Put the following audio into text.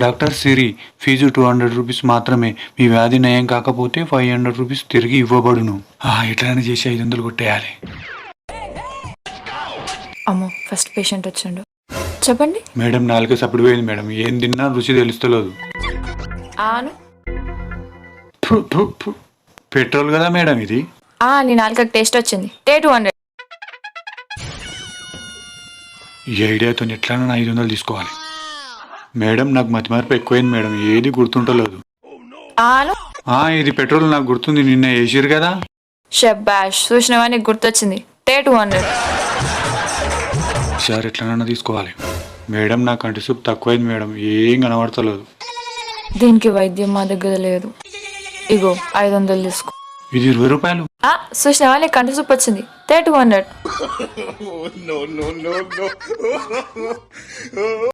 Doctor సిరి, fee 200 rupees మాత్రమే. మీ వ్యాధి నయం కాకపోతే 500 రూపీస్ తిరిగి ఇవ్వబడును. ఎట్లనే చేసి 500 కొట్టేయాలి. అమ్మో, ఫస్ట్ పేషెంట్ వచ్చిండు. చెప్పండి మేడం, నాలుక సప్పుడు పోయింది మేడం. ఏం తిన్నా రుచి తెలుస్తలేదు. ఆను పెట్రోల్ కదా మేడం ఇది? నీ నాలుకకి టేస్ట్ వచ్చింది. 200. ఈ ఐడియాతో ఎట్లన్నా 500 తీసుకోవాలి. మేడం, నాకు మతిమార్పు ఎక్కువైంది మేడం. ఏది గుర్తుంటలేదు. ఆను ఇది పెట్రోల్ నాకు గుర్తుంది. నిన్న వేసిరు కదా. షబ్బాష్, చూసినవా, నీకు గుర్తొచ్చింది. 200. సార్, ఎట్లన్నా తీసుకోవాలి. మేడం, నా కంటి సూప్ తక్కువైంది మేడం. ఏం కనబడతలేదు. దీనికి వైద్యం మా దగ్గర లేదు. ఇగో 500 తీసుకో. ఇది 20 రూపాయలు. చూసినవా, నీకు కంటి సూప్ వచ్చింది. 200.